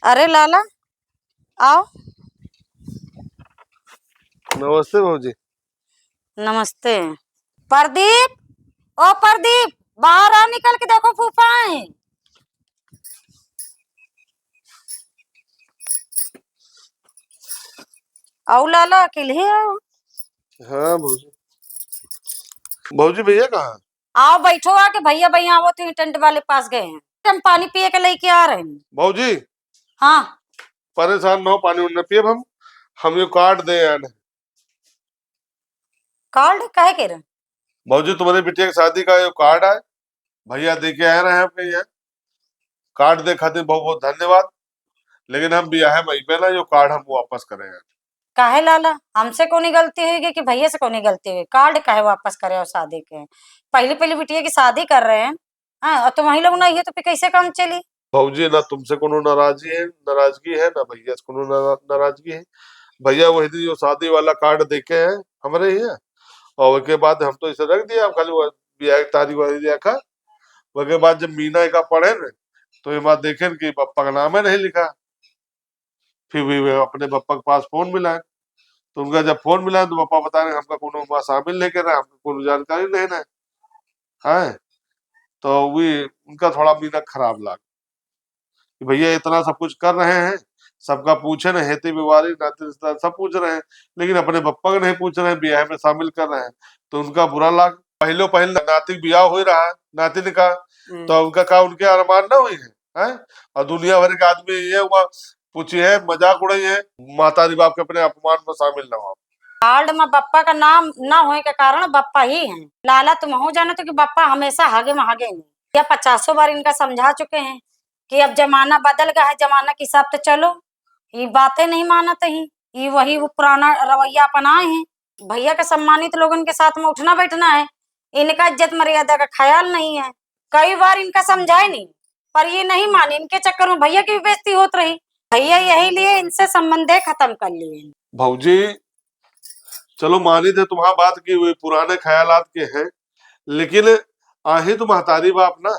अरे लाला आओ। नमस्ते भाजी। नमस्ते। प्रदीप, ओ प्रदीप, बाहर आ, निकल के देखो फूफा है। आओ लाला, अकेले आओ। हाँ भाजी। भाजी भैया कहाँ? आओ बैठो आके, भैया भैया वो तो टेंट वाले पास गए हैं, हम पानी पिए के लेके आ रहे हैं। भाजी हाँ परेशान न हो, पानी उन्हें पिए हम ये कार्ड दे यार। कार्ड कहे के रहे? भाजी तुम्हारी बिटिया की शादी का ये कार्ड है, भैया दे के आए रहे हैं आपके यहाँ। कार्ड दे खातिर बहुत बहुत धन्यवाद, लेकिन हम भी आए वहीं पे ना, जो कार्ड हम वापस करें यार। काहे लाला, हमसे कौन गलती हुई कि भैया से कौन गलती हुई? कार्ड काहे वापस करे? और शादी के पहली पहली बिटिया की शादी कर रहे हैं, हाँ, और तुम वही लोग नहीं है तो फिर कैसे काम चली? भाजी ना तुमसे कोनो नाराजगी है ना भैया से कोनो नाराजगी है। भैया वही दिन जो शादी वाला कार्ड देके हैं हमारे यहाँ, और उसके बाद हम तो इसे रख दिया, हम खाली वो ब्याह की तारीख वाली देखा। उसके बाद जब मीना का पढ़े न, तो ये बात देखे कि पापा का नाम है नहीं लिखा। फिर भी वे अपने पापा के पास फोन मिला है, तो उनका जब फोन मिला है तो पापा बता रहे हमका कोनो वहाँ शामिल नहीं कर रहा है, हमको कोनो जानकारी नहीं है। हाँ, तो वे उनका थोड़ा मीना खराब लगा कि भैया इतना सब कुछ कर रहे हैं, सबका पूछे न, हेती बिवारी नाते रिश्तेदार सब पूछ रहे हैं, लेकिन अपने पप्पा का नहीं पूछ रहे हैं, ब्याह में शामिल कर रहे हैं, तो उनका बुरा लग। पहले नाती ब्याह हो रहा है नातिन का, तो उनका का उनके अरमान ना हुई है? और दुनिया भर के आदमी ये हुआ पूछी है, मजाक उड़ाई है, माता बाप के अपने अपमान में शामिल ना हो। कार्ड में बप्पा का नाम ना होने के कारण बप्पा ही है। लाला तुम हो जाने तो कि बप्पा हमेशा हागे में हागे नहीं। या 50 बार इनका समझा चुके हैं कि अब जमाना बदल गया है, जमाना के हिसाब से चलो। ये बातें नहीं मानते ही, ये वही वो पुराना रवैया अपनाए हैं। भैया के सम्मानित लोगों के साथ में उठना बैठना है, इनका इज्जत मर्यादा का ख्याल नहीं है। कई बार इनका समझाए नहीं, पर ये नहीं माने, इनके चक्कर में भैया की भी बेइज्जती होती रही। भैया यही लिए इनसे संबंध खत्म कर लिए। भाऊजी चलो मानी थे तुम्हारा बात की वे पुराने ख्यालात के हैं, लेकिन आहे तो महतारी बाप ना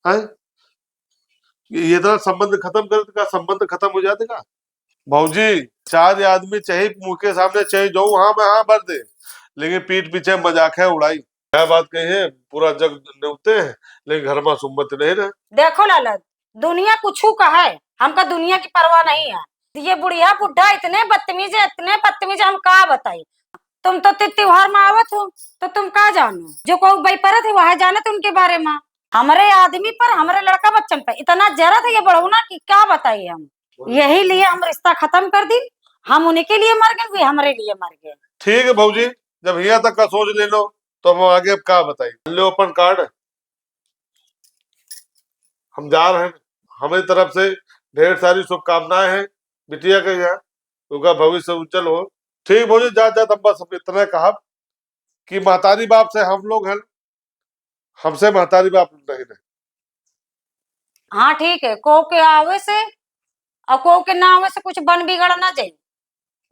है, ये तरह संबंध खत्म कर का संबंध खत्म हो जाएगा। भाऊजी चार आदमी चाहे मुंह के सामने चाहे जो हाँ मैं हाँ भर दे, लेकिन पीठ पीछे मजाक है उड़ाई। क्या बात कही है, पूरा जग न्योते हैं लेकिन घर में सुम्मत नहीं रहे। देखो लाला, दुनिया कुछ का है, हमका दुनिया की परवाह नहीं है। ये बुढ़िया बुढ़ा इतने बदतमीज है, इतने बदतमीज, हम का बताई। तुम तो त्योहार में आवत हो तो तुम का जानो, जो कोई बेपरत है वह जाने उनके बारे में। हमारे आदमी पर, हमारे लड़का बच्चन पर इतना जरूरत है ये बढ़ोना की क्या बताइए हम। यही लिए हम रिश्ता खत्म कर दी। हम उन्हीं के लिए मर गए, वे हमारे लिए मर गए। ठीक है भाऊजी, जब यहाँ तक का सोच ले लो तो हम आगे अब क्या बताइए। लो अपन कार्ड, हम जा रहे हैं, हमारी तरफ से ढेर सारी शुभकामनाएं हैं बिटिया के यहाँ, उनका भविष्य उज्जवल हो। ठीक भाऊजी, जा जा तब बस इतना कहा कि महतारी बाप से हम लोग हैं, हमसे महतारी बाप नहीं है। हाँ ठीक है, को के आवे से और को के ना आवे से कुछ बन बिगड़ ना जाए।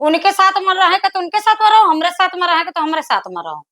उनके साथ में रहेगा तो उनके साथ में रहो, हमरे साथ में रहेगा तो हमरे साथ में रहो।